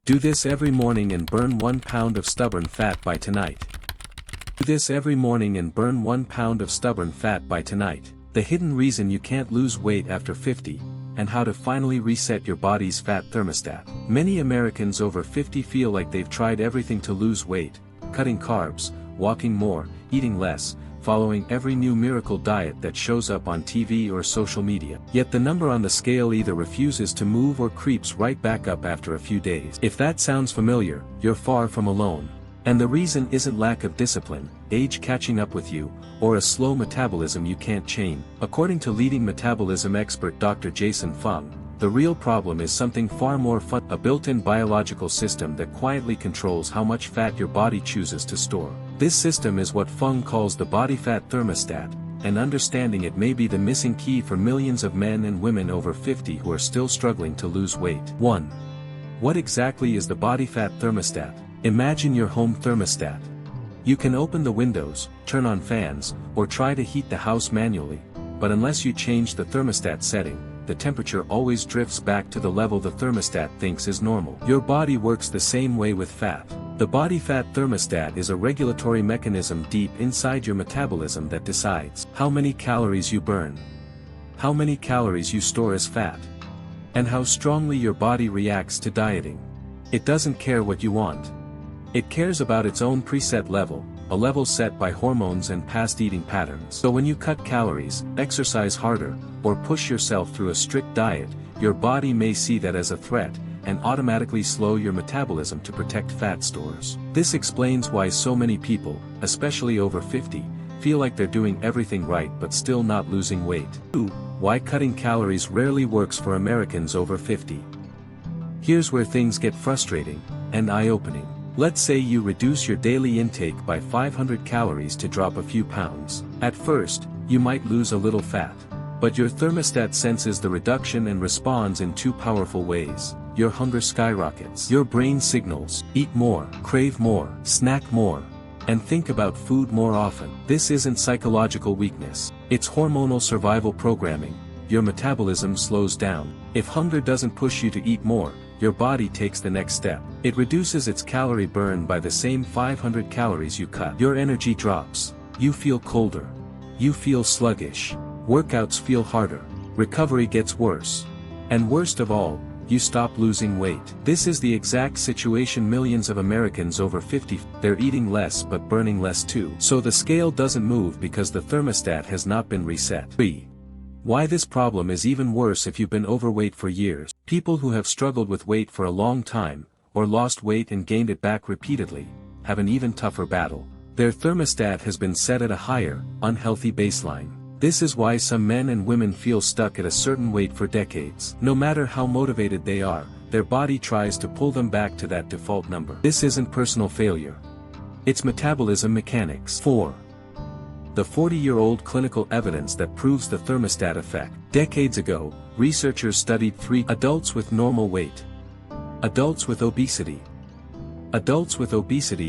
Do this every morning and burn 1 pound of stubborn fat by tonight. Do this every morning and burn 1 pound of stubborn fat by tonight. The hidden reason you can't lose weight after 50, and how to finally reset your body's fat thermostat. Many Americans over 50 feel like they've tried everything to lose weight, cutting carbs, walking more, eating less, following every new miracle diet that shows up on TV or social media. Yet the number on the scale either refuses to move or creeps right back up after a few days. If that sounds familiar, you're far from alone. And the reason isn't lack of discipline, age catching up with you, or a slow metabolism you can't change. According to leading metabolism expert Dr. Jason Fung, the real problem is something far more fun, a built-in biological system that quietly controls how much fat your body chooses to store. This system is what Fung calls the body fat thermostat, and understanding it may be the missing key for millions of men and women over 50 who are still struggling to lose weight. 1. What exactly is the body fat thermostat? Imagine your home thermostat. You can open the windows, turn on fans, or try to heat the house manually, but unless you change the thermostat setting, the temperature always drifts back to the level the thermostat thinks is normal. Your body works the same way with fat. The body fat thermostat is a regulatory mechanism deep inside your metabolism that decides how many calories you burn, how many calories you store as fat, and how strongly your body reacts to dieting. It doesn't care what you want. It cares about its own preset level, a level set by hormones and past eating patterns. So when you cut calories, exercise harder, or push yourself through a strict diet, your body may see that as a threat, and automatically slow your metabolism to protect fat stores. This explains why so many people, especially over 50, feel like they're doing everything right but still not losing weight. 2. Why cutting calories rarely works for Americans over 50. Here's where things get frustrating and eye-opening. Let's say you reduce your daily intake by 500 calories to drop a few pounds. At first, you might lose a little fat. But your thermostat senses the reduction and responds in two powerful ways. Your hunger skyrockets. Your brain signals, eat more, crave more, snack more, and think about food more often. This isn't psychological weakness. It's hormonal survival programming. Your metabolism slows down. If hunger doesn't push you to eat more, your body takes the next step. It reduces its calorie burn by the same 500 calories you cut. Your energy drops. You feel colder. You feel sluggish. Workouts feel harder. Recovery gets worse. And worst of all, you stop losing weight. This is the exact situation millions of Americans over 50, they're eating less but burning less too. So the scale doesn't move because the thermostat has not been reset. 3. Why this problem is even worse if you've been overweight for years. People who have struggled with weight for a long time, or lost weight and gained it back repeatedly, have an even tougher battle. Their thermostat has been set at a higher, unhealthy baseline. This is why some men and women feel stuck at a certain weight for decades. No matter how motivated they are, their body tries to pull them back to that default number. This isn't personal failure. It's metabolism mechanics. 4. The 40-year-old clinical evidence that proves the thermostat effect. Decades ago, researchers studied 3 adults with normal weight, adults with obesity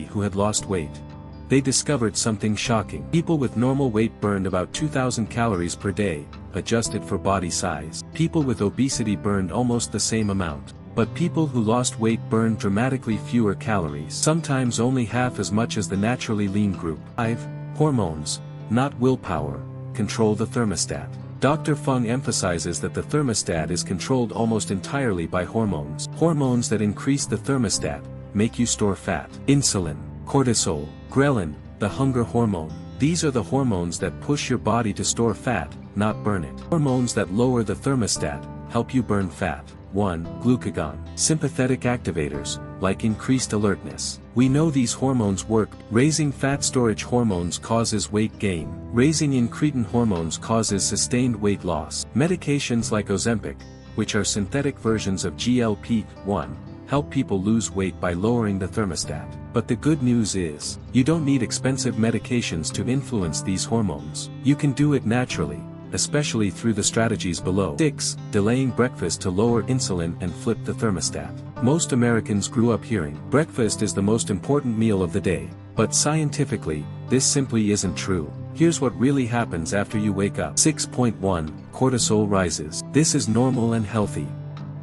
who had lost weight. They discovered something shocking. People with normal weight burned about 2,000 calories per day, adjusted for body size. People with obesity burned almost the same amount. But people who lost weight burned dramatically fewer calories, sometimes only half as much as the naturally lean group. 5. Hormones, not willpower, control the thermostat. Dr. Fung emphasizes that the thermostat is controlled almost entirely by hormones. Hormones that increase the thermostat, make you store fat. Insulin, cortisol, ghrelin, the hunger hormone. These are the hormones that push your body to store fat, not burn it. Hormones that lower the thermostat, help you burn fat. 1. Glucagon. Sympathetic activators, like increased alertness. We know these hormones work. Raising fat storage hormones causes weight gain. Raising incretin hormones causes sustained weight loss. Medications like Ozempic, which are synthetic versions of GLP-1, help people lose weight by lowering the thermostat. But the good news is, you don't need expensive medications to influence these hormones. You can do it naturally, especially through the strategies below. 6. Delaying breakfast to lower insulin and flip the thermostat. Most Americans grew up hearing, breakfast is the most important meal of the day. But scientifically, this simply isn't true. Here's what really happens after you wake up. 6.1. Cortisol rises. This is normal and healthy.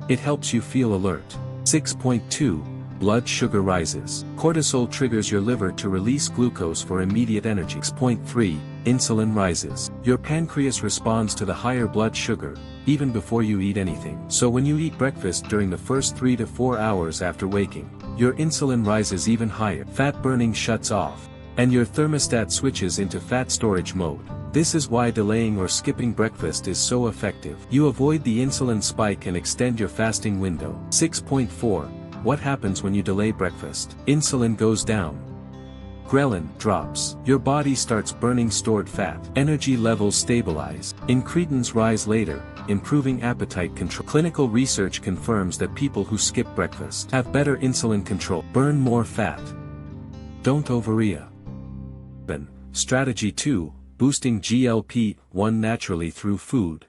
It helps you feel alert. 6.2. blood sugar rises. Cortisol triggers your liver to release glucose for immediate energy. 6.3, insulin rises. Your pancreas responds to the higher blood sugar, even before you eat anything. So when you eat breakfast during the first 3 to 4 hours after waking, your insulin rises even higher. Fat burning shuts off, and your thermostat switches into fat storage mode. This is why delaying or skipping breakfast is so effective. You avoid the insulin spike and extend your fasting window. 6.4, what happens when you delay breakfast? Insulin goes down. Ghrelin drops. Your body starts burning stored fat. Energy levels stabilize. Incretins rise later, improving appetite control. Clinical research confirms that people who skip breakfast have better insulin control, burn more fat. Don't overeat. Strategy 2, boosting GLP-1 naturally through food.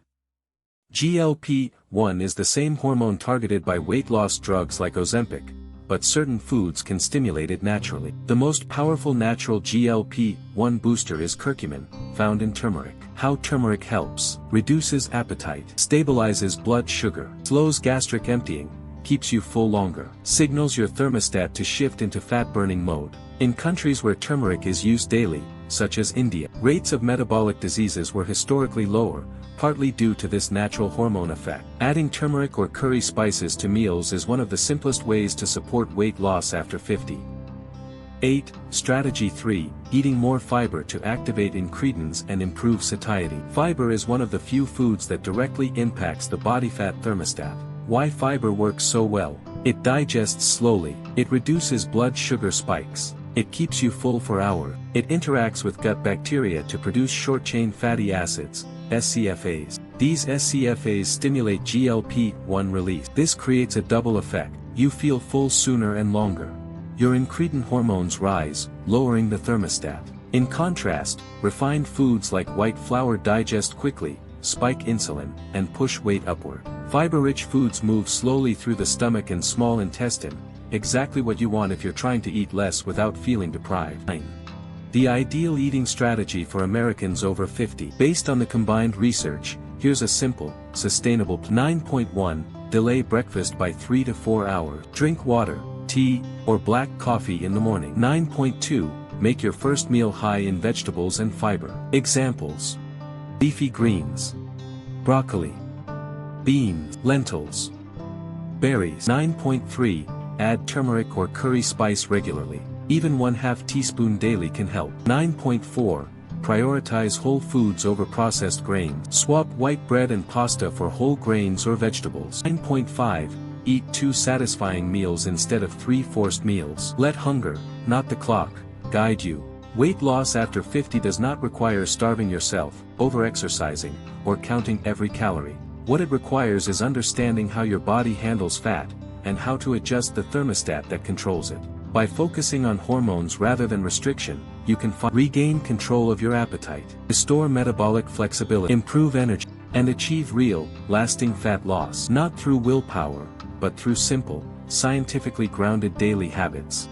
GLP-1 is the same hormone targeted by weight loss drugs like Ozempic, but certain foods can stimulate it naturally. The most powerful natural GLP-1 booster is curcumin, found in turmeric. How turmeric helps: reduces appetite, stabilizes blood sugar, slows gastric emptying, keeps you full longer, signals your thermostat to shift into fat-burning mode. In countries where turmeric is used daily, such as India, rates of metabolic diseases were historically lower, partly due to this natural hormone effect. Adding turmeric or curry spices to meals is one of the simplest ways to support weight loss after 50. 8. Strategy 3, eating more fiber to activate incretins and improve satiety. Fiber is one of the few foods that directly impacts the body fat thermostat. Why fiber works so well? It digests slowly, it reduces blood sugar spikes, it keeps you full for hours, it interacts with gut bacteria to produce short-chain fatty acids, SCFAs. These SCFAs stimulate GLP-1 release. This creates a double effect: you feel full sooner and longer. Your incretin hormones rise, lowering the thermostat. In contrast, refined foods like white flour digest quickly, spike insulin, and push weight upward. Fiber-rich foods move slowly through the stomach and small intestine, exactly what you want if you're trying to eat less without feeling deprived. 9. The ideal eating strategy for Americans over 50. Based on the combined research, here's a simple, sustainable 9.1, delay breakfast by 3 to 4 hours. Drink water, tea, or black coffee in the morning. 9.2, make your first meal high in vegetables and fiber. Examples: leafy greens, broccoli, beans, lentils, berries. 9.3, add turmeric or curry spice regularly. Even 1/2 teaspoon daily can help. 9.4, prioritize whole foods over processed grains. Swap white bread and pasta for whole grains or vegetables. 9.5, eat 2 satisfying meals instead of 3 forced meals. Let hunger, not the clock, guide you. Weight loss after 50 does not require starving yourself, over-exercising, or counting every calorie. What it requires is understanding how your body handles fat, and how to adjust the thermostat that controls it. By focusing on hormones rather than restriction, you can regain control of your appetite, restore metabolic flexibility, improve energy, and achieve real, lasting fat loss. Not through willpower, but through simple, scientifically grounded daily habits.